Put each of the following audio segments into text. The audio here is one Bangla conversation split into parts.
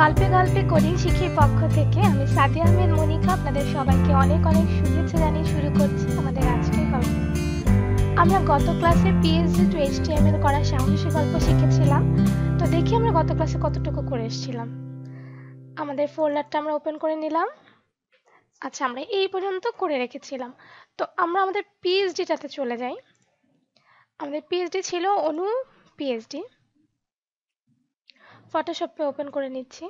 গল্পে গল্পে কোডিং শিখির পক্ষ থেকে আমি সাদিয়া আহমেদ মনিকা আপনাদের সবাইকে অনেক অনেক শুভেচ্ছা জানিয়ে শুরু করছি আমাদের আজকের গল্প। আমরা গত ক্লাসে পিএইচডি টু এইচটিএমএল করা সাহসী গল্প শিখেছিলাম। তো দেখি আমরা গত ক্লাসে কতটুকু করে এসেছিলাম। আমাদের ফোল্ডারটা আমরা ওপেন করে নিলাম। আচ্ছা, আমরা এই পর্যন্ত করে রেখেছিলাম। তো আমরা আমাদের পিএইচডিটাতে চলে যাই। আমাদের পিএইচডি ছিল অনু পিএইচডি। ফটোশপে ওপেন করে নিচ্ছি।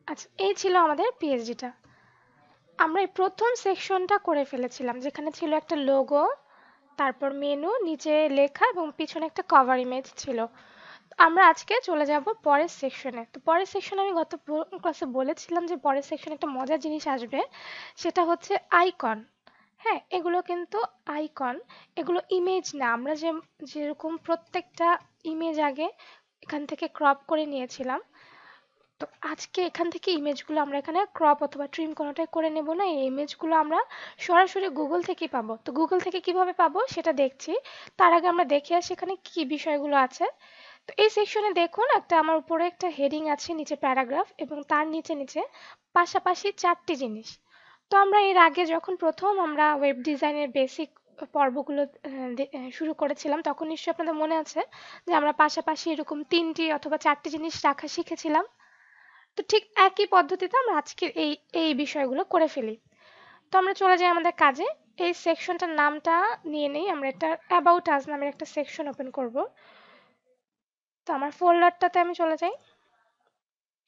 আচ্ছা, এই ছিল আমাদের পিএইচডিটা। আমরা এই প্রথম সেকশনটা করে ফেলেছিলাম, যেখানে ছিল একটা লোগো, তারপর মেনু, নিচে লেখা এবং পিছনে একটা কভার ইমেজ ছিল। আমরা আজকে চলে যাব পরের সেকশনে। তো পরের সেকশনে আমি গত ক্লাসে বলেছিলাম যে পরের সেকশনে একটা মজার জিনিস আসবে, সেটা হচ্ছে আইকন। হ্যাঁ, এগুলো কিন্তু আইকন, এগুলো ইমেজ না। আমরা যেরকম প্রত্যেকটা ইমেজ আগে এখান থেকে ক্রপ করে নিয়েছিলাম, তো আজকে এখান থেকে ইমেজগুলো আমরা এখানে ক্রপ অথবা ট্রিম কোনোটাই করে নেব না। এই ইমেজগুলো আমরা সরাসরি গুগল থেকেই পাবো। তো গুগল থেকে কিভাবে পাবো সেটা দেখছি। তার আগে আমরা দেখে আসি এখানে কি বিষয়গুলো আছে। তো এই সেকশনে দেখুন, আমার উপরে একটা হেডিং আছে, নিচে প্যারাগ্রাফ, এবং তার নিচে নিচে পাশাপাশি 4টি জিনিস। তো আমরা এর আগে যখন প্রথম আমরা ওয়েব ডিজাইনের বেসিক পর্বগুলো শুরু করেছিলাম, তখন নিশ্চয়ই আপনাদের মনে আছে যে আমরা পাশাপাশি এরকম 3টি অথবা 4টি জিনিস রাখা শিখেছিলাম। তো ঠিক একই পদ্ধতিতে আমরা আজকের এই এই বিষয়গুলো করে ফেলি। তো আমরা চলে যাই আমাদের কাজে। এই সেকশনটার নামটা নিয়ে নেই। আমরা এটা অ্যাবাউট আস নামের একটা সেকশন ওপেন করব। তো আমার ফোল্ডারটাতে আমি চলে যাই।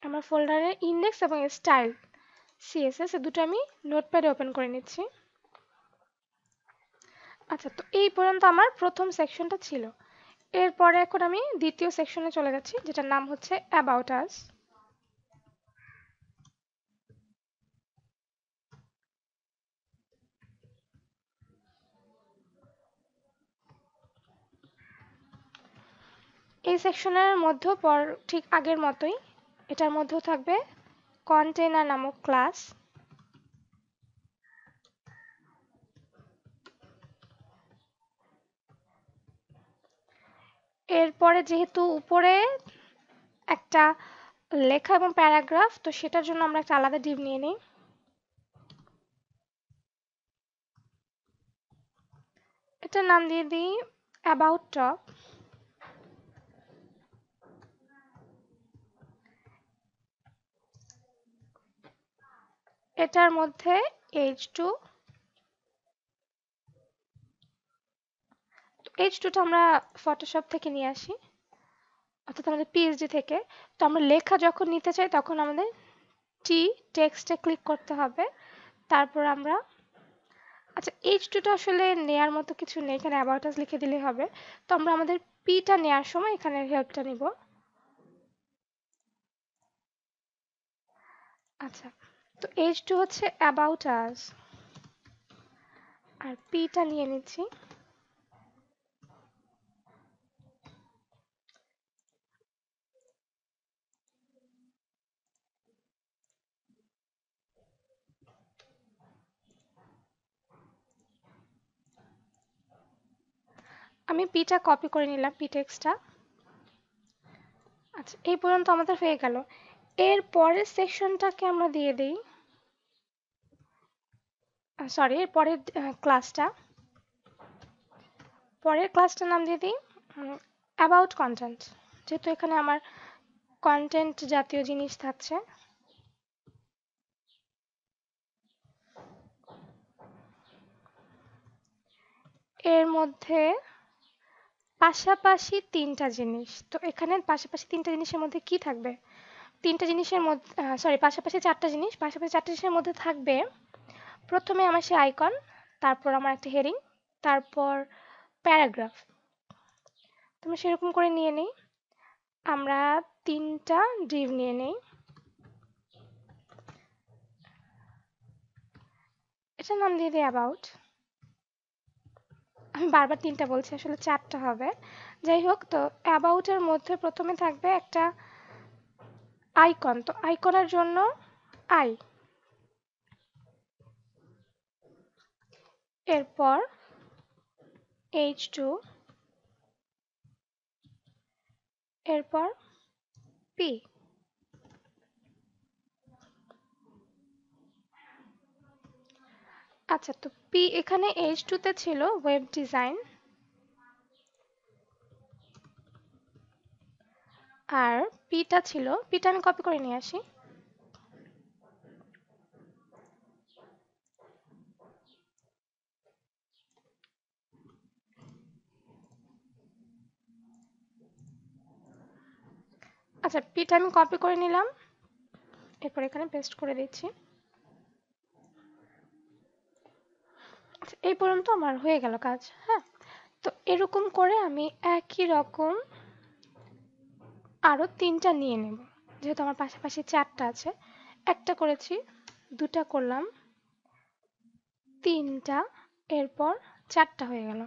আমার ফোল্ডারে ইন্ডেক্স এবং স্টাইল সিএসএস এই দুটো আমি নোটপ্যাডে ওপেন করে নিচ্ছি। আচ্ছা, তো এই পর্যন্ত আমার প্রথম সেকশনটা ছিল। এরপরে এখন আমি দ্বিতীয় সেকশনে চলে যাচ্ছি, যেটার নাম হচ্ছে অ্যাবাউট আস। এই সেকশনের মধ্যে ঠিক আগের মতোই এটার মধ্যেও থাকবে কন্টেইনার নামক ক্লাস। এরপরে যেহেতু উপরে একটা লেখা এবং প্যারাগ্রাফ, তো সেটার জন্য আমরা একটা আলাদা ডিভ নিয়ে নিই। এটার নাম দিয়ে দিই অ্যাবাউট টপ। এটার মধ্যে H2, H2টা আমরা ফটোশপ থেকে নিয়ে আসি, অর্থাৎ আমাদের পিএইচডি থেকে। তো আমরা লেখা যখন নিতে চাই তখন আমাদের টেক্সটে ক্লিক করতে হবে। তারপর আমরা আচ্ছা, H2টা আসলে নেয়ার মতো কিছু নেই, এখানে অ্যাবাউট আস লিখে দিলেই হবে। তো আমরা আমাদের পিটা নেয়ার সময় এখানে হেল্পটা নিব। আচ্ছা, তো H2 হচ্ছে অ্যাবাউট আস, আর পিটা নিয়ে নিচ্ছি। আমি পিটা কপি করে নিলাম, পি টেক্সটটা। আচ্ছা, এই পর্যন্ত আমাদের হয়ে গেল। এর পরের সেকশনটাকে আমরা দিয়ে দিই, সরি, এর পরের ক্লাসটার নাম দিয়ে দিই অ্যাবাউট কন্টেন্ট, যেহেতু এখানে আমার কন্টেন্ট জাতীয় জিনিস থাকছে। এর মধ্যে পাশাপাশি 3টা জিনিস। তো এখানে পাশাপাশি 3টা জিনিসের মধ্যে কি থাকবে? 3টা জিনিসের মধ্যে, সরি, পাশাপাশি 4টা জিনিস। পাশাপাশি 4টা জিনিসের মধ্যে থাকবে প্রথমে আমার সেই আইকন, তারপর আমার একটা হেডিং, তারপর প্যারাগ্রাফ। তুমি সেরকম করে নিয়ে নেই। আমরা 3টা ডিভ নিয়ে নেই। এটার নাম দিয়ে দিই অ্যাবাউট। আমি বারবার 3টা বলছি, আসলে 4টা হবে। যাই হোক, তো অ্যাবাউটের মধ্যে প্রথমে থাকবে একটা আইকন। তো আইকনের জন্য আই, এরপর H2, এরপর P। আচ্ছা, তো P এখানে H2 তে ছিল ওয়েব ডিজাইন, আর পিটা ছিল, পিটা আমি কপি করে নিয়ে আসি। আচ্ছা, পিটা আমি কপি করে নিলাম, এরপর এখানে পেস্ট করে দিচ্ছি। আচ্ছা, এই পর্যন্ত আমার হয়ে গেল কাজ। হ্যাঁ, তো এরকম করে আমি একই রকম আরো 3টা নিয়ে নেব, যেহেতু আমার পাশাপাশি 4টা আছে। একটা করেছি, 2টা করলাম, 3টা, এরপর 4টা হয়ে গেল।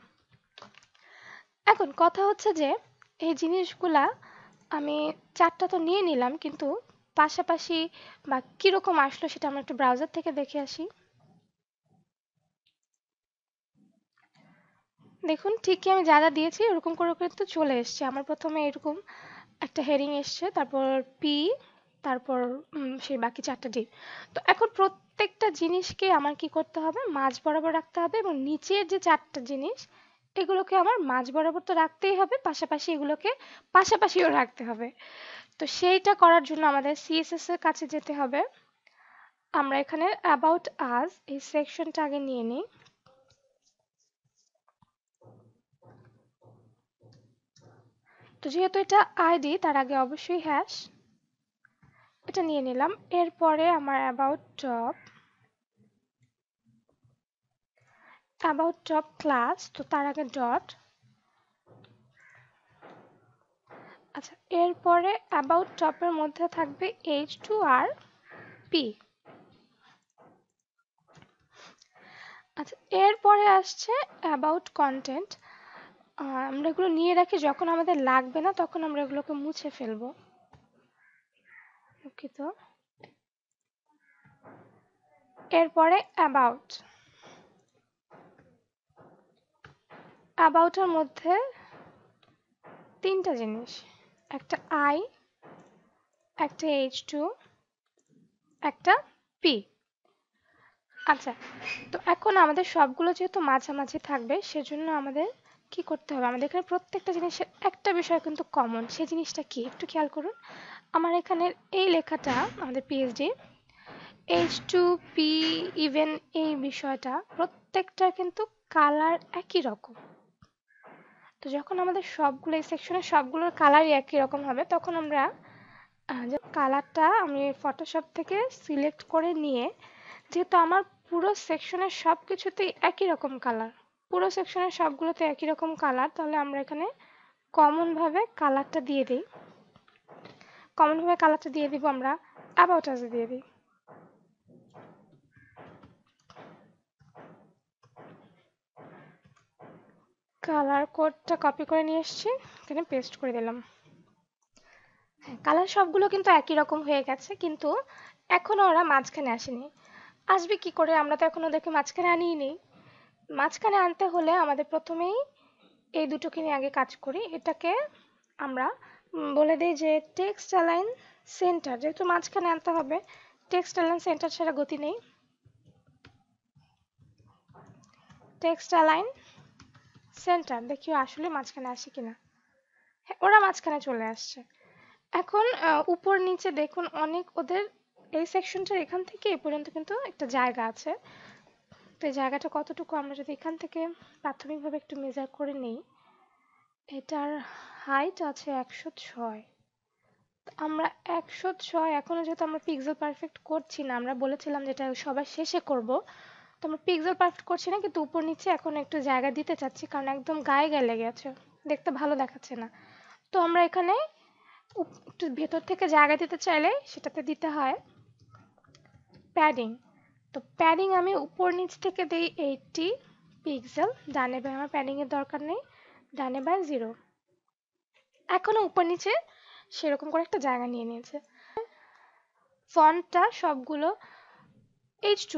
এখন কথা হচ্ছে যে এই জিনিসগুলা আমি 4টা তো নিয়ে নিলাম, কিন্তু পাশাপাশি বা কিরকম আসলো সেটা আমরা একটু ব্রাউজার থেকে দেখে আসি। দেখুন, ঠিকই আমি যা যা দিয়েছি ওরকম করে কিন্তু চলে এসছে। আমার প্রথমে এরকম একটা হেডিং এসছে, তারপর পি, তারপর সেই বাকি 4টা ডি। তো এখন প্রত্যেকটা জিনিসকে আমার কি করতে হবে, মাঝ বরাবর রাখতে হবে, এবং নিচের যে 4টা জিনিস এগুলোকে আমার মাঝ বরাবর তো রাখতেই হবে, পাশাপাশি এগুলোকে পাশাপাশিও রাখতে হবে। তো সেইটা করার জন্য আমাদের সিএসএস এর কাছে যেতে হবে। আমরা এখানে অ্যাবাউট আস এই সেকশনটা আগে নিয়ে নিই। তো যেহেতু এটা আইডি, তার আগে অবশ্যই হ্যাশ, এটা নিয়ে নিলাম। এরপরে আমার অ্যাবাউট টপ ক্লাস, তো তার আগে ডট। আচ্ছা, এরপরে অ্যাবাউট টপের মধ্যে থাকবে H2 আর P। আচ্ছা, এরপরে আসছে অ্যাবাউট কন্টেন্ট। আমরা এগুলো নিয়ে রাখি, যখন আমাদের লাগবে না তখন আমরা এগুলোকে মুছে ফেলবো। দুঃখিত। এরপরে অ্যাবাউটের মধ্যে 3টা জিনিস, একটা আই, একটা H2, একটা P। আচ্ছা, তো এখন আমাদের সবগুলো যেহেতু মাঝামাঝি থাকবে, সেজন্য আমাদের কি করতে হবে, আমাদের এখানে প্রত্যেকটা জিনিসের একটা বিষয় কিন্তু কমন। সেই জিনিসটা কি একটু খেয়াল করুন। আমার এখানে এই লেখাটা, আমাদের পিএইচডি H2P, ইভেন এই বিষয়টা প্রত্যেকটা কিন্তু কালার একই রকম। তো যখন আমাদের সবগুলো এই সেকশনের সবগুলোর কালারই একই রকম হবে, তখন আমরা যে কালারটা আমি ফটোশপ থেকে সিলেক্ট করে নিয়ে, যেহেতু আমার পুরো সেকশনের সব কিছুতেই একই রকম কালার, পুরো সেকশনের সবগুলোতে একই রকম কালার, তাহলে আমরা এখানে কমনভাবে কালারটা দিয়ে দিই। কমনভাবে কালারটা দিয়ে দিব আমরা অ্যাবাউট আস দিয়ে দিই। কালার কোডটা কপি করে নিয়ে এসেছি, এখানে পেস্ট করে দিলাম। হ্যাঁ, কালার সবগুলো কিন্তু একই রকম হয়ে গেছে, কিন্তু এখনো ওরা মাঝখানে আসেনি। আসবে কি করে, আমরা তো এখন ওদেরকে মাঝখানে আনিই নি। মাঝখানে আনতে হলে আমাদের প্রথমেই এই দুটোকে নিয়ে আগে কাজ করি। এটাকে আমরা বলে দিই যে টেক্সট অ্যালাইন সেন্টার, যেহেতু মাঝখানে আনতে হবে, টেক্সট অ্যালাইন সেন্টার ছাড়া গতি নেই। টেক্সট অ্যালাইন সেন্টার, দেখিও আসলে মাঝখানে আসে কিনা। হ্যাঁ, ওরা মাঝখানে চলে আসছে। এখন উপর নিচে দেখুন, অনেক ওদের এই সেকশনটার এখান থেকে এ পর্যন্ত কিন্তু একটা জায়গা আছে। তো এই জায়গাটা কতটুকু, আমরা যদি এখান থেকে প্রাথমিকভাবে একটু মেজার করে নিই, এটার হাইট আছে 106। আমরা 106, এখনো যেহেতু আমরা পিক্সেল পারফেক্ট করছি না, আমরা বলেছিলাম যেটা সবার শেষে করব, তো আমরা পিক্সেল পারফেক্ট করছি না, কিন্তু উপর নিচে এখন একটু জায়গা দিতে চাচ্ছি, কারণ একদম গায়ে গায়ে লেগে আছে, দেখতে ভালো দেখাচ্ছে না। তো আমরা এখানে একটু ভেতর থেকে জায়গা দিতে চাইলে সেটাতে দিতে হয় প্যাডিং। তো প্যাডিং আমি উপর নিচ থেকে দিই 80 পিক্সেল, ডানে বাই আমার প্যাডিং এর দরকার নেই, ডানে বাই 0। এখনো উপর নিচে সেরকম করে একটা জায়গা নিয়ে নিয়েছে। ফন্টটা সবগুলো H2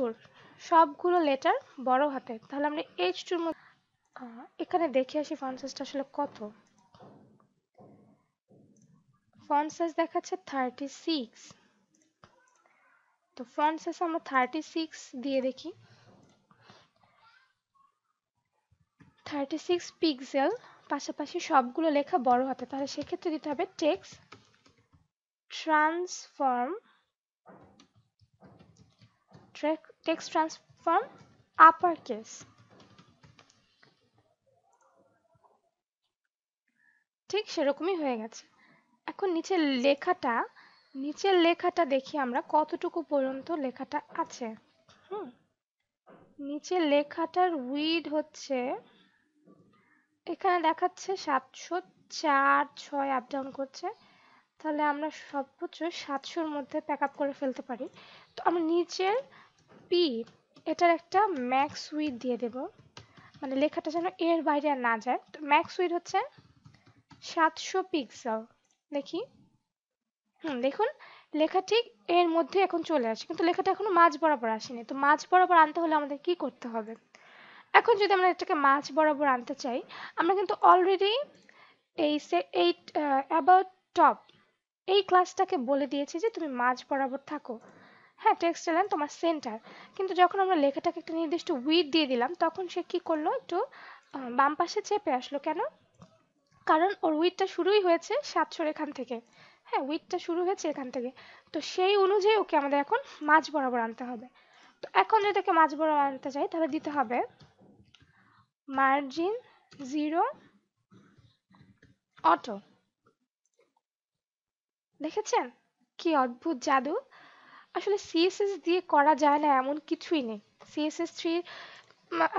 সবগুলো লেটার বড় হাতের, তাহলে আমরা H2 এর মধ্যে এখানে দেখে আসি ফন্ট সাইজটা আসলে কত। ফন্ট সাইজ দেখাচ্ছে 36। তো ফন্ট সাইজ আমরা 36 দিয়ে দেখি। 36 পিক্সেল, পাশাপাশি সবগুলো লেখা বড় হাতে, তাহলে সেক্ষেত্রে দিতে হবে text transform, text transform upper case. ঠিক সেরকমই হয়ে গেছে। এখন নিচের লেখাটা দেখি আমরা কতটুকু পর্যন্ত লেখাটা আছে। নিচের লেখাটার উইড হচ্ছে, এখানে দেখাচ্ছে 704.6 আপ ডাউন করছে, তাহলে আমরা সর্বোচ্চ 700-র মধ্যে প্যাক আপ করে ফেলতে পারি। তো আমরা নিচের পি এটার একটা ম্যাক্স উইড দিয়ে দেব, মানে লেখাটা যেন এর বাইরে আর না যায়। তো ম্যাক্স উইড হচ্ছে 700 পিক্সেল। দেখি, দেখুন লেখা ঠিক এর মধ্যে এখন চলে আসে, কিন্তু লেখাটা এখনো মাঝ বরাবর আসেনি। তো মাঝ বরাবর আনতে হলে আমাদের কি করতে হবে? এখন যদি আমরা এটাকে মাঝ বরাবর আনতে চাই, আমরা কিন্তু অলরেডি এই অ্যাবাউট টপ এই ক্লাসটাকে বলে দিয়েছি যে তুমি মাঝ বরাবর থাকো। হ্যাঁ, টেক্সট লাইন তোমার সেন্টার। কিন্তু যখন আমরা লেখাটাকে একটা নির্দিষ্ট উইড দিয়ে দিলাম, তখন সে কি করলো, একটু বাম পাশে চেপে আসলো। কেন? কারণ ওর উইডটা শুরুই হয়েছে 700 এখান থেকে। হ্যাঁ, উইডটা শুরু হয়েছে এখান থেকে। তো সেই অনুযায়ী ওকে আমাদের এখন মাঝ বরাবর আনতে হবে। তো এখন যদি ওকে মাঝ বরাবর আনতে চাই, তাহলে দিতে হবে মার্জিন 0 অটো। দেখেছেন কি অদ্ভুত জাদু! আসলে সিএসএস দিয়ে করা যায় না এমন কিছুই নেই। সিএসএস 3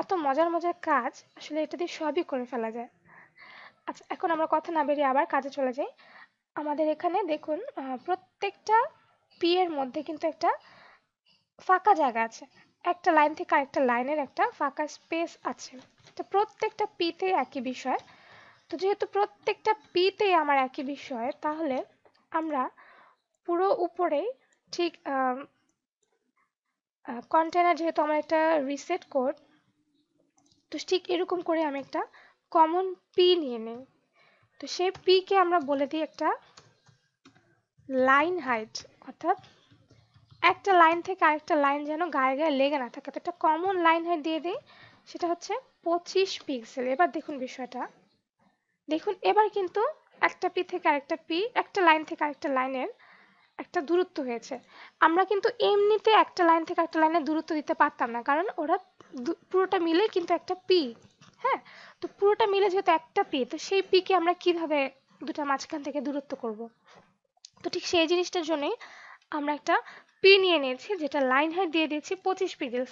এত মজার মজার কাজ আসলে এটা দিয়ে সবই করে ফেলা যায়। আচ্ছা, এখন আমরা কথা না বেরিয়ে আবার কাজে চলে যাই। আমাদের এখানে দেখুন, প্রত্যেকটা পি এর মধ্যে কিন্তু একটা ফাঁকা জায়গা আছে। একটা লাইন থেকে আরেকটা লাইনের একটা ফাঁকা স্পেস আছে। তো প্রত্যেকটা পিতে একই বিষয়। তো যেহেতু প্রত্যেকটা পিতেই আমার একই বিষয়, তাহলে আমরা পুরো উপরেই ঠিক কন্টেনার, যেহেতু আমার একটা রিসেট কোড, তো ঠিক এরকম করে আমি একটা কমন পি নিয়ে নিই। তো সেই পি কে আমরা বলে দিই একটা লাইন হাইট, অর্থাৎ একটা লাইন থেকে আরেকটা লাইন যেন গায়ে গায়ে লেগে না থাকে। তো একটা কমন লাইন হাইট দিয়ে দিই, সেটা হচ্ছে 25 পিক্সেল। এবার দেখুন বিষয়টা, দেখুন এবার কিন্তু একটা পি থেকে আরেকটা পি, একটা লাইন থেকে আরেকটা লাইনের একটা দূরত্ব হয়েছে। আমরা কিন্তু এমনিতে একটা লাইন থেকে একটা লাইনের দূরত্ব দিতে পারতাম না, কারণ ওরা পুরোটা মিলে কিন্তু একটা পি। হ্যাঁ, তো পুরোটা মিলে যেহেতু একটা পি, তো সেই পি কে আমরা কিভাবে দুটা মাঝখান থেকে দূরত্ব করব? তো ঠিক সেই জিনিসটার জন্যই আমরা একটা পি নিয়ে নিয়েছি, যেটা লাইন হাইট দিয়ে দিয়েছি 25 পিক্সেল।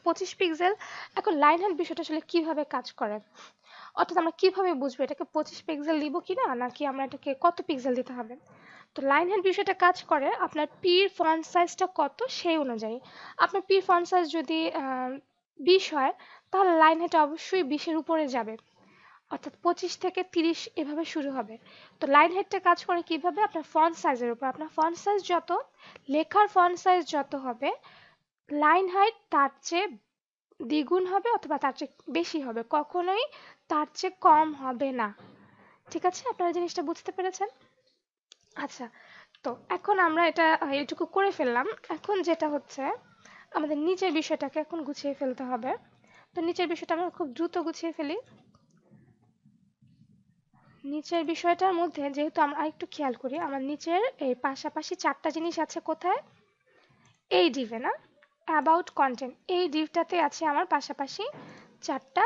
25 পিক্সেল। এখন লাইন হাইট বিষয়টা আসলে কিভাবে কাজ করে, অর্থাৎ আমরা কিভাবে বুঝবো এটাকে 25 পিক্সেল দিব কিনা, নাকি আমরা এটাকে কত পিক্সেল দিতে হবে? তো লাইন হাইট বিষয়টা কাজ করে আপনার পির ফন্ট সাইজটা কত সেই অনুযায়ী। আপনার পির ফন্ট সাইজ যদি 20 হয়, তাহলে লাইন হাইট অবশ্যই 20-এর উপরে যাবে, অর্থাৎ 25 থেকে 30 এভাবে শুরু হবে। তো লাইন হাইটটা কাজ করে কিভাবে? আপনার ফন্ট সাইজের উপর। আপনার ফন্ট সাইজ যত, লেখার ফন্ট সাইজ যত হবে, লাইন হাইট তার চেয়ে দ্বিগুণ হবে অথবা তার চেয়ে বেশি হবে, কখনোই তার চেয়ে কম হবে না। ঠিক আছে, আপনারা জিনিসটা বুঝতে পেরেছেন? আচ্ছা, তো এখন আমরা এটা এইটুকু করে ফেললাম। এখন যেটা হচ্ছে, আমাদের নিচের বিষয়টাকে এখন গুছিয়ে ফেলতে হবে। তো নিচের বিষয়টা আমরা খুব দ্রুত গুছিয়ে ফেলি। নিচের বিষয়টার মধ্যে যেহেতু আমরা আরেকটু খেয়াল করি, আমার নিচের এই পাশাপাশি 4টা জিনিস আছে কোথায়? এই ডিভে না, অ্যাবাউট কন্টেন্ট, এই ডিভটাতে আছে আমার পাশাপাশি 4টা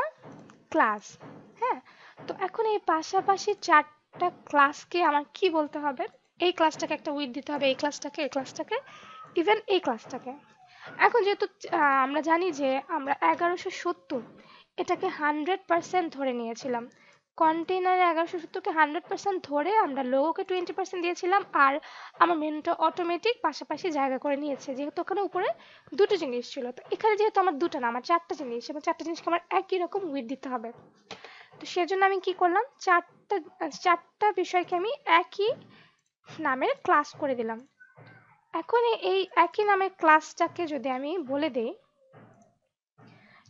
ক্লাস। হ্যাঁ, তো এখন এই পাশাপাশি 4টা ক্লাসকে আমার কি বলতে হবে? এই ক্লাসটাকে একটা উইথ দিতে হবে, এই ক্লাসটাকে, এই ক্লাসটাকে, ইভেন এই ক্লাসটাকে। এখন যেহেতু আমরা জানি যে আমরা 1170 এটাকে 100% ধরে নিয়েছিলাম। কন্টেইনারে 1170কে 100% ধরে আমরা লোগোকে 20% দিয়েছিলাম, আর আমার মেনুটা অটোমেটিক পাশাপাশি জায়গা করে নিয়েছে, যেহেতু ওখানে উপরে দুটো জিনিস ছিল। তো এখানে যেহেতু আমার দুটো না, আমার 4টা জিনিস, এবং 4টা জিনিসকে আমার একই রকম উইথ দিতে হবে। তো সেজন্য আমি কি করলাম, 4টা বিষয়কে আমি একই নামের ক্লাস করে দিলাম। এখন এই একই নামের ক্লাসটাকে যদি আমি বলে দেই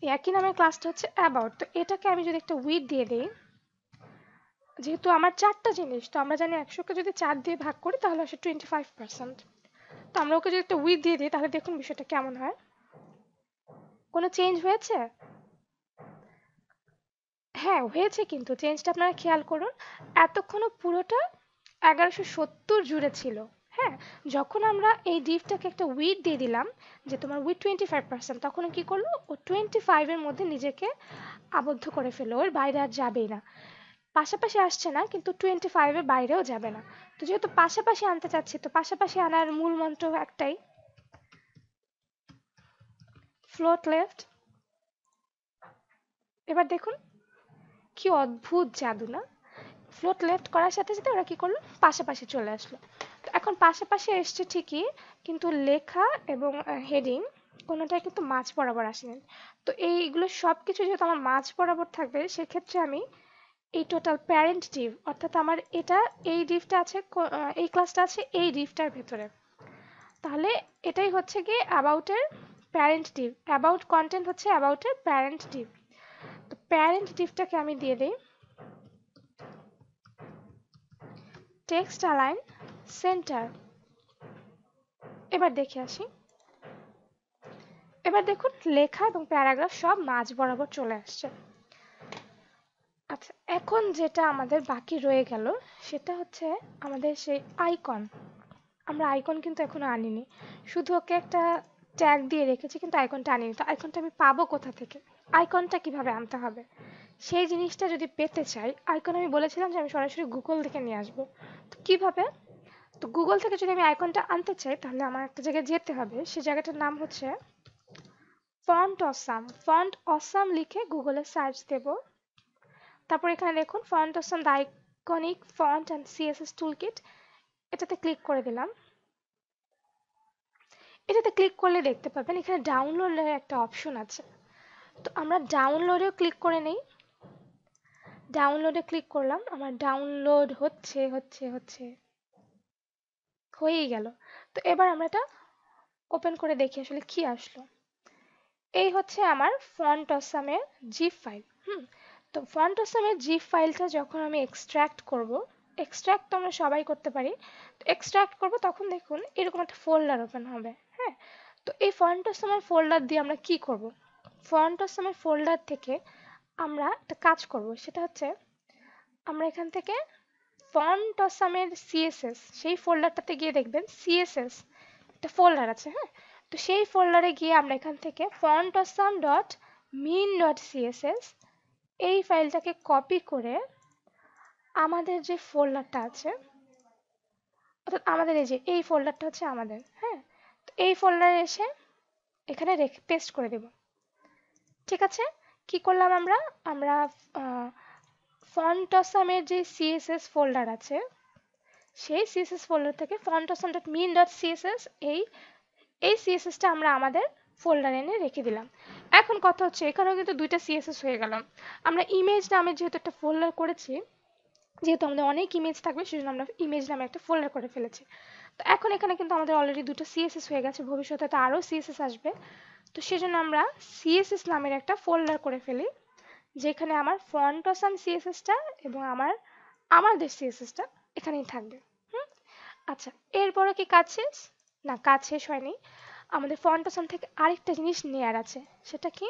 একই নামের ক্লাসটা হচ্ছে অ্যাবাউট। তো এটাকে আমি যদি একটা উইথ দিয়ে দিই, যেহেতু আমার 4টা জিনিস, তো আমরা জানি 100কে যদি 4 দিয়ে ভাগ করি তাহলে আসে 25%। তো আমরা ওকে যদি একটা উইথ দিয়ে দিই তাহলে দেখুন বিষয়টা কেমন হয়। কোনো চেঞ্জ হয়েছে? হ্যাঁ হয়েছে, কিন্তু চেঞ্জটা আপনারা খেয়াল করুন। এতক্ষণও পুরোটা 1170 জুড়ে ছিল। হ্যাঁ, যখন আমরা এই ডিভটাকে একটা উইথ দিয়ে দিলাম যে তোমার উইথ 25%, তখন ও কি করলো, ও 25 এর মধ্যে নিজেকে আবদ্ধ করে ফেললো, ওর বাইরে আর যাবেই না। পাশাপাশি আসছে না, কিন্তু 25 এর বাইরেও যাবে না। তো যেহেতু পাশাপাশি আনতে চাচ্ছি, তো পাশাপাশি আনার মূল মন্ত্র একটাই, ফ্লোট লেফট। এবার দেখুন কি অদ্ভুত জাদু না? ফ্লোট লেফট করার সাথে সাথে ওরা কি করলো, পাশাপাশি চলে আসলো। তো এখন পাশাপাশি এসছে ঠিকই, কিন্তু লেখা এবং হেডিং কোনোটাই কিন্তু মাঝ বরাবর আসেনি। তো এইগুলো সব কিছু যেহেতু আমার মাঝ বরাবর থাকবে, সেক্ষেত্রে আমি এই টোটাল প্যারেন্ট ডিভ, অর্থাৎ আমার এটা এই ডিভটা আছে, এই ক্লাসটা আছে এই ডিভটার ভেতরে, তাহলে এটাই হচ্ছে কি অ্যাবাউটের প্যারেন্ট ডিভ। অ্যাবাউট কন্টেন্ট হচ্ছে অ্যাবাউটের প্যারেন্ট ডিভ। তো প্যারেন্ট ডিভটাকে আমি দিয়ে দিই টেক্সট অ্যালাইন সেন্টার। এবার দেখে আসি। এবার দেখুন লেখা এবং প্যারাগ্রাফ সব মাঝ বরাবর চলে আসছে। আচ্ছা, এখন যেটা আমাদের বাকি রয়ে গেল সেটা হচ্ছে আমাদের সেই আইকন। আমরা আইকন কিন্তু এখনো আনিনি, শুধু ওকে একটা ট্যাগ দিয়ে রেখেছি, কিন্তু আইকনটা আনিনি। তো আইকনটা আমি পাবো কোথা থেকে, আইকনটা কিভাবে আনতে হবে, সেই জিনিসটা যদি পেতে চাই, আইকন আমি বলেছিলাম যে আমি সরাসরি গুগল থেকে নিয়ে আসবো। তো কিভাবে? তো গুগল থেকে যদি আমি আইকনটা আনতে চাই তাহলে আমার একটা জায়গায় যেতে হবে, সেই জায়গাটার নাম হচ্ছে ফন্ট অসাম। ফন্ট অসাম লিখে গুগলে সার্চ দেব। তারপর এখানে দেখুন font awesome the iconic font and CSS toolkit, এটাতে ক্লিক করে দিলাম। এটাতে ক্লিক করলে দেখতে পাবেন এখানে ডাউনলোডের একটা অপশন আছে। তো আমরা ডাউনলোডেও ক্লিক করে নেই। ডাউনলোডে ক্লিক করলাম, আমার ডাউনলোড হচ্ছে হচ্ছে হচ্ছে, হয়েই গেল। তো এবার আমরা এটা ওপেন করে দেখি আসলে কি আসলো। এই হচ্ছে আমার ফন্ট অসামের জিপ ফাইল। তো ফন্ট অসামের জিপ ফাইলটা যখন আমি এক্সট্রাক্ট করব, এক্সট্রাক্ট তো আমরা সবাই করতে পারি, তো এক্সট্রাক্ট করব তখন দেখুন এরকম একটা ফোল্ডার ওপেন হবে। হ্যাঁ, তো এই ফন্ট অসামের ফোল্ডার দিয়ে আমরা কি করব, ফন্ট অসামের ফোল্ডার থেকে আমরা একটা কাজ করব, সেটা হচ্ছে আমরা এখান থেকে ফন্ট অসামের সিএসএস, সেই ফোল্ডারটাতে গিয়ে দেখবেন সিএসএস একটা ফোল্ডার আছে। হ্যাঁ, তো সেই ফোল্ডারে গিয়ে আমরা এখান থেকে font awesome dot min dot CSS এই ফাইলটাকে কপি করে আমাদের যে ফোল্ডারটা আছে, অর্থাৎ আমাদের এই যে এই ফোল্ডারটা হচ্ছে আমাদের। হ্যাঁ, তো এই ফোল্ডারে এসে এখানে রেখে পেস্ট করে দেব। ঠিক আছে, কি করলাম আমরা, আমরা ফন্ট অসামের যে সিএসএস ফোল্ডার আছে, সেই সিএসএস ফোল্ডার থেকে font awesome dot min dot CSS এই এই সিএসএসটা আমরা আমাদের ফোল্ডারে এনে রেখে দিলাম। এখন কথা হচ্ছে এখানেও কিন্তু দুইটা সিএসএস হয়ে গেল। আমরা ইমেজ নামে যেহেতু একটা ফোল্ডার করেছি, যেহেতু আমাদের অনেক ইমেজ থাকবে সেজন্য আমরা ইমেজ নামে একটা ফোল্ডার করে ফেলেছি। তো এখন এখানে কিন্তু আমাদের অলরেডি দুটো সিএসএস হয়ে গেছে, ভবিষ্যতে তো আরও সিএসএস আসবে। তো সেজন্য আমরা সিএসএস নামের একটা ফোল্ডার করে ফেলি, যেখানে আমার ফন্ট অসাম সিএসএসটা এবং আমাদের সিএসএসটা এখানেই থাকবে। হুম, আচ্ছা, এরপরে কি কাজ শেষ? না, কাজ শেষ হয়নি। আমাদের ফন্ট অসাম থেকে আরেকটা জিনিস নেয়ার আছে। সেটা কি?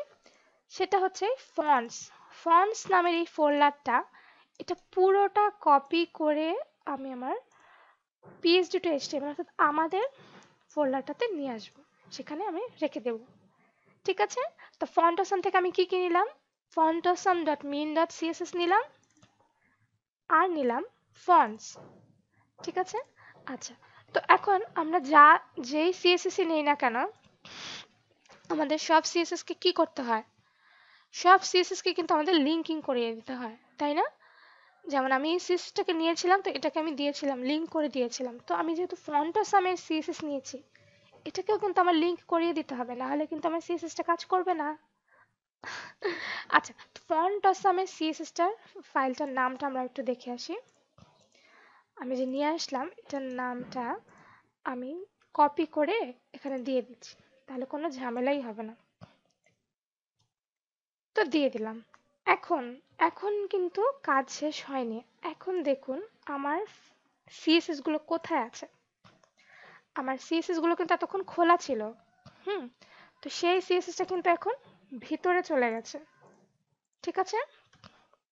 সেটা হচ্ছে ফন্টস। ফন্টস নামের এই ফোল্ডারটা, এটা পুরোটা কপি করে আমি আমার পিএইচডি টু এইচটিএমএল অর্থাৎ আমাদের ফোল্ডারটাতে নিয়ে আসবো, সেখানে আমি রেখে দেব। ঠিক আছে, তো ফন্ট অসাম থেকে আমি কি কি নিলাম, font awesome dot min dot CSS নিলাম, আর নিলাম ফন্টস। ঠিক আছে, আচ্ছা, তো এখন আমরা যেই সিএসএস নেই না কেন, আমাদের সব সিএসএস কে কি করতে হয়, সব সিএসএস কে কিন্তু আমাদের লিঙ্কিং করিয়ে দিতে হয়, তাই না? যেমন আমি এই সিএসএসটাকে নিয়েছিলাম, তো এটাকে আমি দিয়েছিলাম, লিঙ্ক করে দিয়েছিলাম। তো আমি যেহেতু ফন্ট অসামের সিএসএস নিয়েছি, এটাকেও কিন্তু আমার লিঙ্ক করিয়ে দিতে হবে, না হলে কিন্তু আমার সিএসএসটা কাজ করবে না। আচ্ছা, ফন্ট অসামের সিএসএসটার ফাইলটার নামটা আমরা একটু দেখে আসি। আমি যে নিয়ে আসলাম এটার নামটা আমি কপি করে এখানে দিয়ে দিচ্ছি, তাহলে কোনো ঝামেলাই হবে না। তো দিয়ে দিলাম। এখন এখন কিন্তু কাজ শেষ হয়নি। এখন দেখুন আমার সিএসএস গুলো কোথায় আছে। আমার সিএসএস গুলো কিন্তু এতক্ষণ খোলা ছিল। হুম, তো সেই সিএসএসটা কিন্তু এখন ভিতরে চলে গেছে। ঠিক আছে,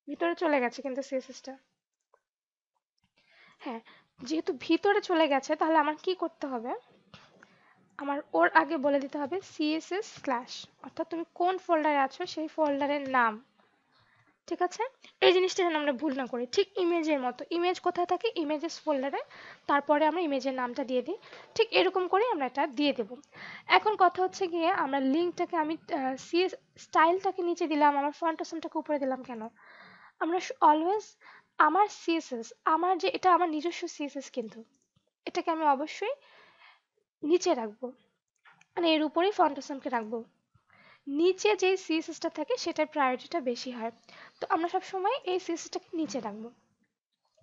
ভিতরে চলে গেছে কিন্তু সিএসএসটা। হ্যাঁ, যেহেতু ভিতরে চলে গেছে তাহলে আমার কি করতে হবে, আমার ওর আগে বলে দিতে হবে সিএসএস স্ল্যাশ, অর্থাৎ তুমি কোন ফোল্ডারে আছো সেই ফোল্ডারের নাম। ঠিক আছে, এই জিনিসটা যেন আমরা ভুল না করি। ঠিক ইমেজের মতো, ইমেজ কোথায় থাকে, ইমেজেস ফোল্ডারে, তারপরে আমরা ইমেজের নামটা দিয়ে দিই। ঠিক এরকম করে আমরা এটা দিয়ে দেব। এখন কথা হচ্ছে গিয়ে আমরা লিঙ্কটাকে আমি সিএস স্টাইলটাকে নিচে দিলাম, আমার ফন্ট অসমটাকে উপরে দিলাম কেন? আমরা অলওয়েজ আমার সিএসএস, আমার যে এটা আমার নিজস্ব সিএসএস, কিন্তু এটাকে আমি অবশ্যই নিচে রাখবো, মানে এর উপরেই ফন্ট অসমকে রাখবো। নিচে যে সিএসএসটা থাকে সেটার প্রায়োরিটিটা বেশি হয়, তো আমরা সব সময় এই সিএসএসটাকে নিচে রাখবো।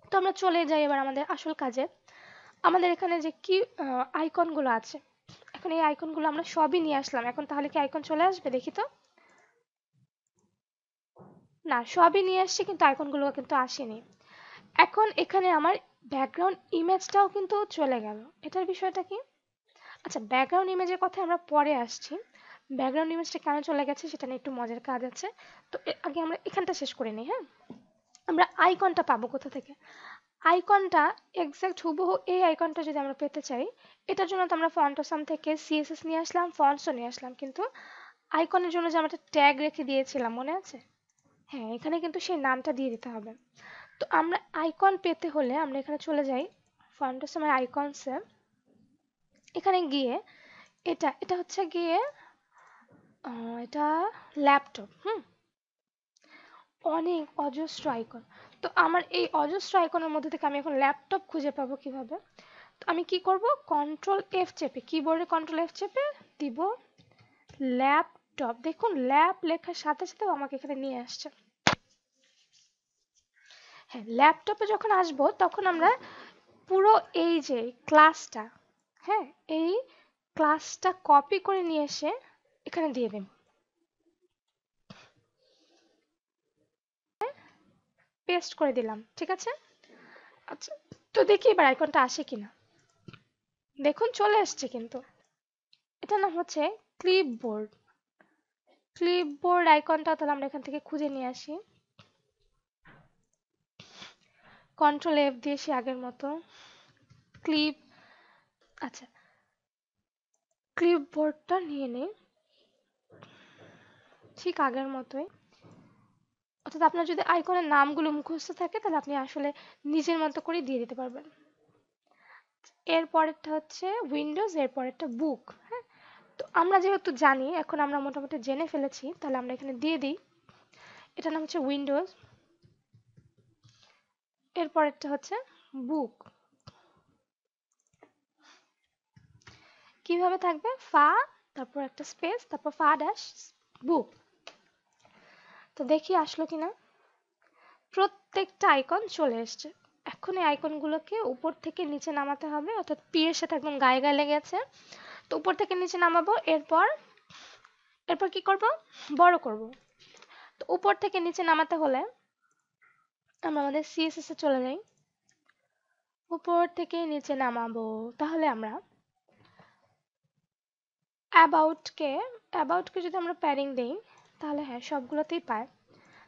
তো আমরা চলে যাই এবার আমাদের আসল কাজে। আমাদের এখানে যে কি আইকনগুলো আছে, এখন এই আইকনগুলো আমরা সবই নিয়ে আসলাম। এখন তাহলে কি আইকন চলে আসবে দেখি তো? না, সবই নিয়ে আসছি কিন্তু আইকনগুলো কিন্তু আসেনি। এখন এখানে আমার ব্যাকগ্রাউন্ড ইমেজটাও কিন্তু চলে গেল। এটার বিষয়টা কি? আচ্ছা, ব্যাকগ্রাউন্ড ইমেজের কথা আমরা পরে আসছি। ব্যাকগ্রাউন্ড ইমেজটা কেন চলে গেছে সেটা নিয়ে একটু মজার কাজ আছে। তো আগে আমরা এখানটা শেষ করে নিই। হ্যাঁ, আমরা আইকনটা পাবো কোথা থেকে? আইকনটা এক্সাক্ট হুবহু এই আইকনটা যদি আমরা পেতে চাই, এটার জন্য তো আমরা ফন্ট অসাম থেকে সিএসএস নিয়ে আসলাম, ফন্টসও নিয়ে আসলাম, কিন্তু আইকনের জন্য যে আমরা একটা ট্যাগ রেখে দিয়েছিলাম মনে আছে? হ্যাঁ, এখানে কিন্তু সেই নামটা দিয়ে দিতে হবে। তো আমরা আইকন পেতে হলে আমরা এখানে চলে যাই ফন্ট অসামের আইকনসে। এখানে গিয়ে এটা এটা হচ্ছে গিয়ে এটা ল্যাপটপ। অনেক অজস্র আইকন। তো আমার এই অজস্র আইকনের মধ্যে থেকে আমি এখন ল্যাপটপ খুঁজে পাবো কিভাবে? তো আমি কি করব, কন্ট্রোল এফ চেপে, কিবোর্ডে কন্ট্রোল এফ চেপে দিব ল্যাপটপ। দেখুন ল্যাপ লেখার সাথে সাথে আমাকে এখানে নিয়ে আসছে। হ্যাঁ, ল্যাপটপে যখন আসবো তখন আমরা পুরো এই যে ক্লাসটা, হ্যাঁ, এই ক্লাসটা কপি করে নিয়ে এসে এখানে দিয়ে দেব। পেস্ট করে দিলাম। ঠিক আছে, আচ্ছা, তো দেখি এবার আইকনটা আসে কিনা। দেখুন চলে আসছে, কিন্তু এটার নাম হচ্ছে ক্লিপবোর্ড। ক্লিপবোর্ড আইকনটা তাহলে আমরা এখান থেকে খুঁজে নিয়ে আসি। কন্ট্রোল এফ দিয়ে সে আগের মতো ক্লিপ, আচ্ছা, ক্লিপবোর্ডটা নিয়ে নেই ঠিক আগের মতোই। অর্থাৎ আপনার যদি আইকনের নামগুলো মুখস্থ থাকে তাহলে আপনি আসলে নিজের মতো করে দিয়ে দিতে পারবেন। এর পরেরটা হচ্ছে উইন্ডোজ, এর পরেরটা বুক। হ্যাঁ, তো আমরা যেহেতু জানি, এখন আমরা মোটামুটি জেনে ফেলেছি, তাহলে আমরা এখানে দিয়ে দিই এটার নাম হচ্ছে উইন্ডোজ, এর পরেরটা হচ্ছে বুক। কিভাবে থাকবে? ফা, তারপর একটা স্পেস, তারপর ফা ড্যাশ বুক। তো দেখি আসলো কিনা। প্রত্যেকটা আইকন চলে এসছে। এখন এই আইকনগুলোকে উপর থেকে নিচে নামাতে হবে, অর্থাৎ পি এর সাথে একদম গায়ে গায়ে লেগে আছে। তো উপর থেকে নিচে নামাবো, এরপর এরপর কি করব, বড় করব। তো উপর থেকে নিচে নামাতে হলে আমরা আমাদের সিএসএস এ চলে যাই, উপর থেকে নিচে নামাবো। তাহলে আমরা অ্যাবাউটকে যদি আমরা প্যাডিং দিই তাহলে হ্যাঁ সবগুলোতেই পায়।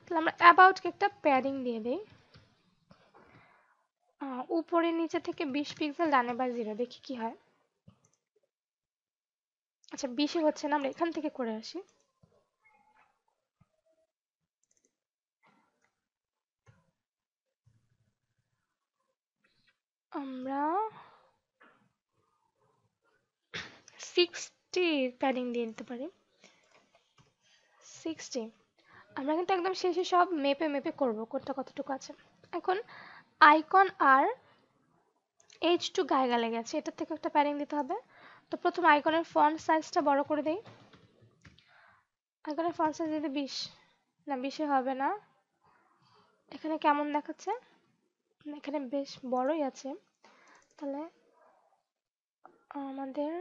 তাহলে আমরা অ্যাবাউটকে একটা প্যাডিং দিয়ে দিই, উপরে নিচে থেকে 20 পিক্সেল, ডানে বা 0, দেখি কি হয়। আচ্ছা, 20 হচ্ছে না, আমরা এখান থেকে করে আসি। আমরা 60 প্যাডিং দিয়ে দিতে পারি। 60, আমরা কিন্তু একদম শেষে সব মেপে মেপে করব কোনটা কতটুকু আছে। এখন আইকন আর H2 গায়ে গায়ে লেগে আছে, এটার থেকে একটা প্যাডিং দিতে হবে। তো প্রথম আইকনের ফন্ট সাইজটা বড় করে দেই। আইকনের ফন্ট সাইজ দিতে 20, না 20 হবে না। এখানে কেমন দেখাচ্ছে? এখানে বেশ বড়ই আছে, তাহলে আমাদের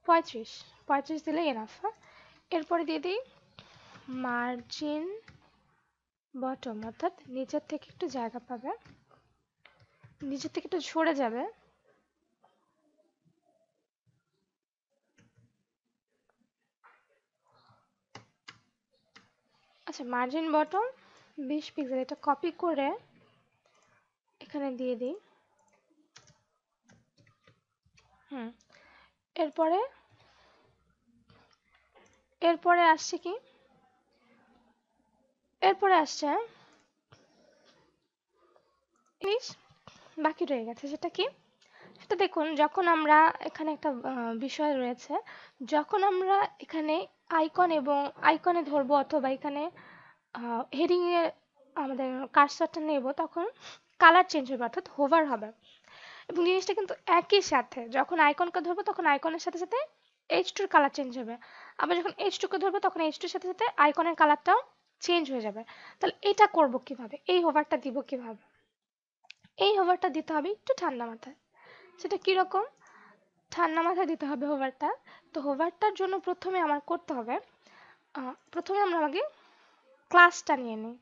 35। 35 দিলে এনাফ। হ্যাঁ, এরপরে দিয়ে দিই মার্জিন বটম, অর্থাৎ নিচের থেকে একটু জায়গা পাবে, নিচের থেকে একটু সরে যাবে। আচ্ছা, মার্জিন বটম 20 পিক্সেল, এটা কপি করে এখানে দিয়ে দিই। এরপরে এরপরে আসছে কি, এরপরে আসছে জিনিস বাকি রয়ে গেছে, সেটা কি, সেটা দেখুন। যখন আমরা এখানে একটা বিষয় রয়েছে, যখন আমরা এখানে আইকন এবং আইকনে ধরবো অথবা এখানে হেডিং এ আমাদের কার্সরটা নেব, তখন কালার চেঞ্জ হবে, অর্থাৎ হোভার হবে। এবং জিনিসটা কিন্তু একই সাথে যখন আইকনকে ধরবো তখন আইকনের সাথে সাথে H2 কালার চেঞ্জ হবে, আবার যখন H2 কে ধরবো তখন H2 সাথে সাথে আইকনের কালারটাও চেঞ্জ হয়ে যাবে। তাহলে এটা করব কিভাবে, এই হোভারটা দিব কিভাবে? এই হোভারটা দিতে হবে একটু ঠান্ডা মাথায়। সেটা কিরকম? ঠান্ডা মাথায় দিতে হবে হোভারটা। তো হোভারটার জন্য প্রথমে আমার করতে হবে, প্রথমে আমরা আগে ক্লাসটা নিয়ে নিই।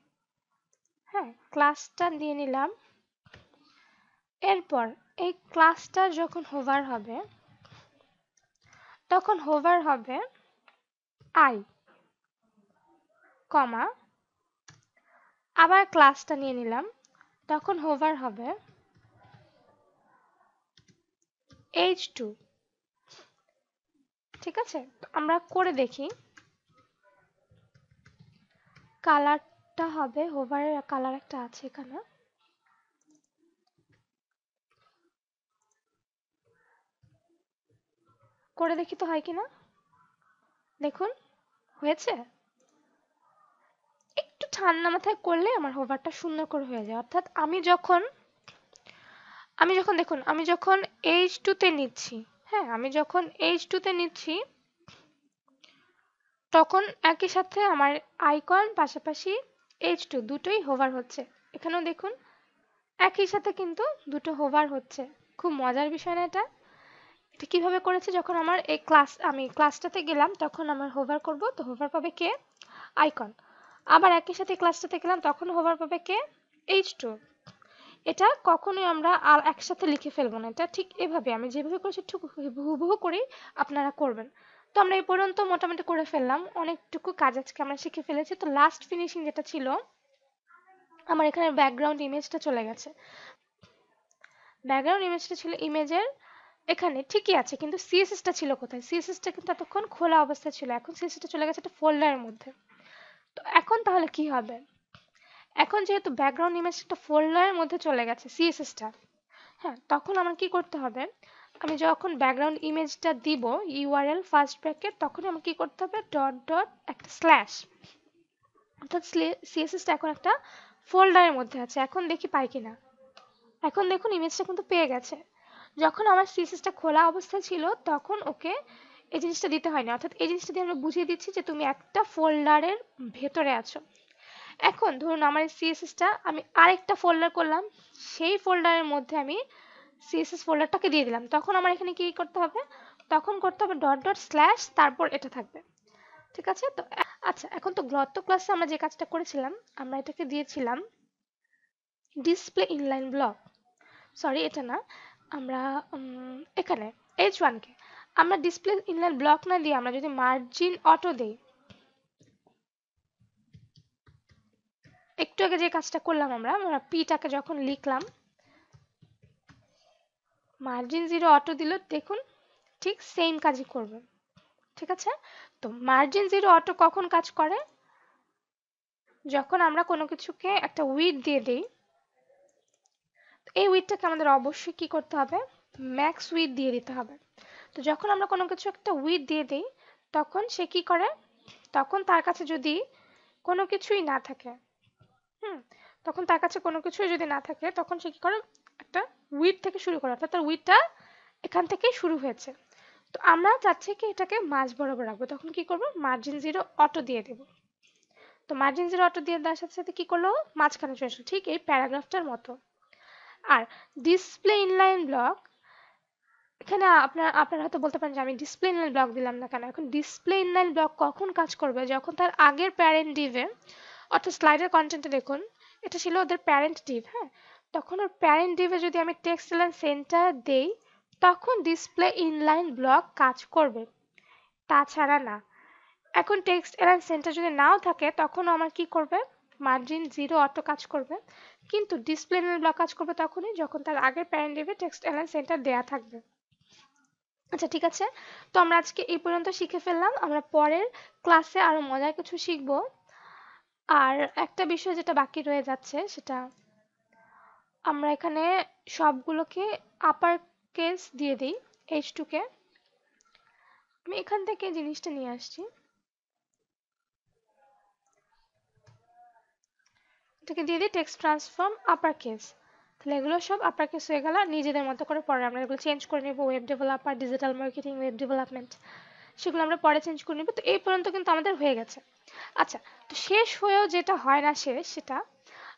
হ্যাঁ, ক্লাসটা নিয়ে নিলাম। এরপর এই ক্লাসটার যখন হোভার হবে তখন হোভার হবে আই কমা, আবার ক্লাসটা নিয়ে নিলাম, তখন হোভার হবে H2। ঠিক আছে, আমরা করে দেখি। কালারটা হবে, হোভারের কালার একটা আছে এখানে, করে দেখি তো হয় কিনা। দেখুন হয়েছে। একটু ঠান্ডা মাথায় করলে আমার হোভারটা সুন্দর করে হয়ে যায়। অর্থাৎ আমি যখন দেখুন, আমি যখন H2 তে নিচ্ছি, হ্যাঁ, আমি যখন H2 তে নিচ্ছি তখন একই সাথে আমার আইকন পাশাপাশি H2 দুটোই হোভার হচ্ছে। এখানেও দেখুন একই সাথে কিন্তু দুটো হোভার হচ্ছে। খুব মজার বিষয় না এটা? এটা কিভাবে করেছে, যখন আমার আমি ক্লাসটাতে গেলাম তখন আমার হোভার করব, তো হোভার পাবে কে? আইকন। আবার একই সাথে ক্লাসটাতে গেলাম তখন হোভার পাবে কে? H2। এটা কখনোই আমরা আর একসাথে লিখে ফেলবো না, এটা ঠিক এভাবে আমি যেভাবে করেছি ঠিক হুবহু করেই আপনারা করবেন। তো আমরা এই পর্যন্ত মোটামুটি করে ফেললাম, অনেকটুকু কাজ আজকে আমরা শিখে ফেলেছি। তো লাস্ট ফিনিশিং যেটা ছিল, আমার এখানে ব্যাকগ্রাউন্ড ইমেজটা চলে গেছে। ব্যাকগ্রাউন্ড ইমেজটা ছিল ইমেজের এখানে, ঠিকই আছে, কিন্তু সিএসএসটা ছিল কোথায়? সিএসএসটা কিন্তু এতক্ষণ খোলা অবস্থায় ছিল, এখন সিএসএসটা চলে গেছে একটা ফোল্ডারের মধ্যে। তো এখন তাহলে কি হবে? এখন যেহেতু ব্যাকগ্রাউন্ড ইমেজ একটা ফোল্ডারের মধ্যে চলে গেছে সিএসএসটা, হ্যাঁ, তখন আমার কি করতে হবে, আমি যখন ব্যাকগ্রাউন্ড ইমেজটা দিব ইউআরএল ফার্স্ট ব্র্যাকেট, তখন আমার কি করতে হবে, ডট ডট একটা স্ল্যাশ, অর্থাৎ সিএসএসটা এখন একটা ফোল্ডারের মধ্যে আছে। এখন দেখি পাই কিনা। এখন দেখুন ইমেজটা কিন্তু পেয়ে গেছে। যখন আমার সিএসএসটা খোলা অবস্থায় ছিল তখন ওকে এই জিনিসটা দিতে হয়নি, অর্থাৎ এই জিনিসটা দিয়ে আমরা বুঝিয়ে দিচ্ছি যে তুমি একটা ফোল্ডারের ভেতরে আছো। এখন ধরুন আমার সিএসএসটা আমি আরেকটা ফোল্ডার করলাম, সেই ফোল্ডারের মধ্যে আমি সিএসএস ফোল্ডারটাকে দিয়ে দিলাম, তখন আমার এখানে কি করতে হবে, তখন করতে হবে ডট ডট স্ল্যাশ, তারপর এটা থাকবে। ঠিক আছে তো। আচ্ছা, এখন তো গত ক্লাসে আমরা যে কাজটা করেছিলাম, আমরা এটাকে দিয়েছিলাম ডিসপ্লে ইনলাইন ব্লক, সরি এটা না, আমরা এখানে H1 কে আমরা ডিসপ্লে ইনলাইন ব্লক না দিয়ে আমরা যদি মার্জিন অটো দেই, একটু আগে যে কাজটা করলাম আমরা পিটাকে যখন লিখলাম মার্জিন 0 অটো দিল, দেখুন ঠিক সেম কাজই করবে। ঠিক আছে, তো মার্জিন 0 অটো কখন কাজ করে? যখন আমরা কোনো কিছুকে একটা উইডথ দিয়ে দিই, এই উইডথটাকে আমাদের অবশ্যই কি করতে হবে, ম্যাক্স উইডথ দিয়ে দিতে হবে। তো যখন আমরা কোনো কিছু একটা উইডথ দিয়ে দিই তখন সে কি করে, তখন তার কাছে যদি কোনো কিছুই না থাকে, তখন তার কাছে কোনো কিছুই যদি না থাকে তখন সে কি করে, একটা উইডথ থেকে শুরু করে, অর্থাৎ তার উইডথটা এখান থেকেই শুরু হয়েছে। তো আমরা চাচ্ছি কি এটাকে মাঝ বরাবর রাখবো, তখন কি করব, মার্জিন 0 অটো দিয়ে দেব। তো মার্জিন 0 অটো দিয়ে দেওয়ার সাথে সাথে কি করলো, মাঝখানে চলে আসলো, ঠিক এই প্যারাগ্রাফটার মতো। আর ডিসপ্লে ইনলাইন ব্লক, এখানে আপনারা হয়তো বলতে পারেন যে আমি ডিসপ্লে ইনলাইন ব্লক দিলাম না কেন। এখন ডিসপ্লে ইনলাইন ব্লক কখন কাজ করবে, যখন তার আগের প্যারেন্ট ডিভে অর্থাৎ স্লাইডের কন্টেন্টে দেখুন এটা ছিল ওদের প্যারেন্ট ডিভ, হ্যাঁ, তখন ওর প্যারেন্ট ডিভে যদি আমি টেক্সট এলাইন সেন্টার দেই তখন ডিসপ্লে ইনলাইন ব্লক কাজ করবে, তাছাড়া না। এখন টেক্সট এলাইন সেন্টার যদি নাও থাকে তখন আমার কি করবে, মার্জিন 0 অটো কাজ করবে, কিন্তু ডিসপ্লে ইনলাইন ব্লক কাজ করবে তখনই যখন তার আগের প্যারেন্ট ডিভে টেক্সট এলাইন সেন্টার দেয়া থাকবে। আচ্ছা ঠিক আছে, তো আমরা আজকে এই পর্যন্ত শিখে ফেললাম, আমরা পরের ক্লাসে আরো মজার কিছু শিখব। আর একটা বিষয় যেটা বাকি রয়ে যাচ্ছে সেটা আমরা এখানে সবগুলোকে আপার কেস দিয়ে দিই, H2 কে। আমি এখান থেকে জিনিসটা নিয়ে আসছি, এটাকে দিয়ে দিই টেক্সট ট্রান্সফর্ম আপার কেস। তাহলে এগুলো সব আপার কেস হয়ে গেল, নিজেদের মতো করে পরে আমরা এগুলো চেঞ্জ করে নেব, web developer, digital marketing, web development, সেগুলো আমরা পরে চেঞ্জ করে নেব। তো এই পর্যন্ত কিন্তু আমাদের হয়ে গেছে। আচ্ছা, তো শেষ হয়েও যেটা হয় না শেষ, সেটা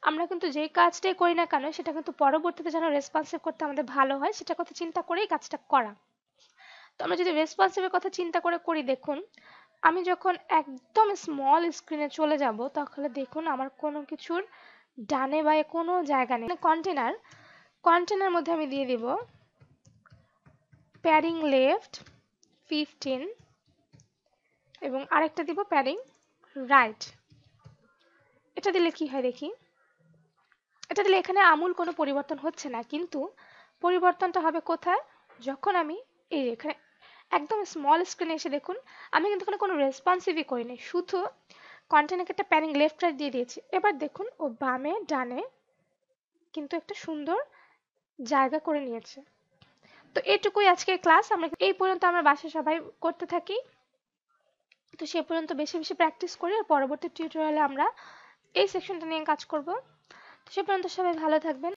আমরা কিন্তু যেই কাজটাই করি না কেন সেটা কিন্তু পরবর্তীতে যেন রেসপন্সিভ করতে আমাদের ভালো হয় সেটা কথা চিন্তা করেই কাজটা করা। তো আমরা যদি রেসপন্সিভের কথা চিন্তা করে করি, দেখুন আমি যখন একদম স্মল স্ক্রিনে চলে যাব তাহলে দেখুন আমার কোনো কিছুর ডানে বায়ে কোনো জায়গা নেই। কন্টেনার, কন্টেনার মধ্যে আমি দিয়ে দিব প্যাডিং লেফট 15 এবং আরেকটা দিব প্যাডিং রাইট। এটা দিলে কি হয় দেখি, এটা দিলে এখানে আমূল কোনো পরিবর্তন হচ্ছে না, কিন্তু পরিবর্তনটা হবে কোথায়, যখন আমি এই এখানে একদম স্মল স্ক্রিনে এসে দেখুন আমি কিন্তু এখানে কোনো রেসপন্সিভই করিনি, শুধু কন্টেনারকে একটা প্যাডিং লেফট রাইট দিয়ে দিয়েছি। এবার দেখুন ও বামে ডানে কিন্তু একটা সুন্দর জায়গা করে নিয়েছে। তো এটুকুই আজকের ক্লাস, আমরা এই পর্যন্ত আমরা বাসায় সবাই করতে থাকি। তো সে পর্যন্ত বেশি বেশি প্র্যাকটিস করি, আর পরবর্তী টিউটোরিয়ালে আমরা এই সেকশনটা নিয়ে কাজ করব। তো সে পর্যন্ত সবাই ভালো থাকবেন।